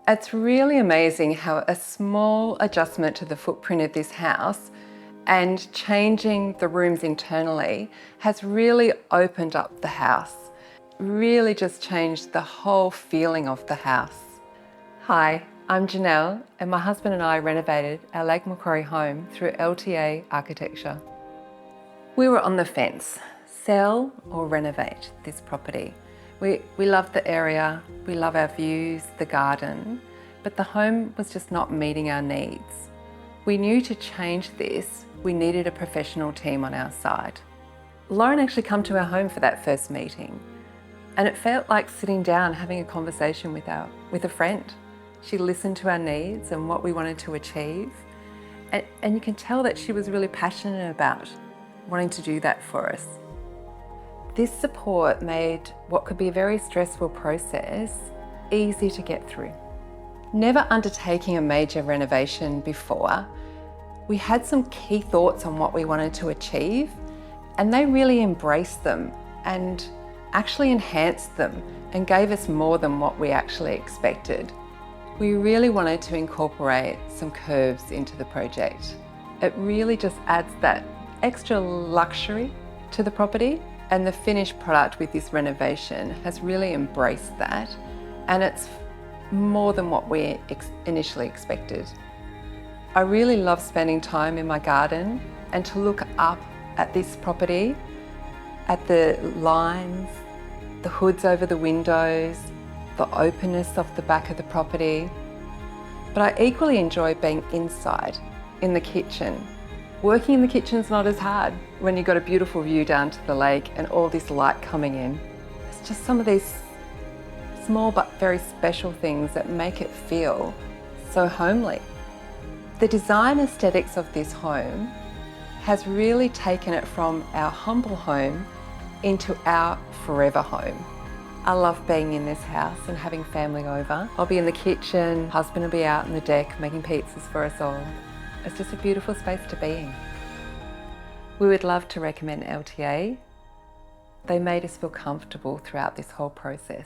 It's really amazing how a small adjustment to the footprint of this house and changing the rooms internally has really opened up the house, really just changed the whole feeling of the house. Hi, I'm Janelle, and my husband and I renovated our Lake Macquarie home through LTAA Architecture. We were on the fence, sell or renovate this property. We love the area, we love our views, the garden, but the home was just not meeting our needs. We knew to change this, we needed a professional team on our side. Lauren actually came to our home for that first meeting, and it felt like sitting down having a conversation with a friend. She listened to our needs and what we wanted to achieve, and you can tell that she was really passionate about wanting to do that for us. This support made what could be a very stressful process easy to get through. Never undertaking a major renovation before, we had some key thoughts on what we wanted to achieve, and they really embraced them and actually enhanced them and gave us more than what we actually expected. We really wanted to incorporate some curves into the project. It really just adds that extra luxury to the property, and the finished product with this renovation has really embraced that, and it's more than what we initially expected. I really love spending time in my garden and to look up at this property, at the lines, the hoods over the windows, the openness of the back of the property. But I equally enjoy being inside, in the kitchen. Working in the kitchen's not as hard when you've got a beautiful view down to the lake and all this light coming in. It's just some of these small but very special things that make it feel so homely. The design aesthetics of this home has really taken it from our humble home into our forever home. I love being in this house and having family over. I'll be in the kitchen, husband will be out on the deck making pizzas for us all. It's just a beautiful space to be in. We would love to recommend LTAA. They made us feel comfortable throughout this whole process.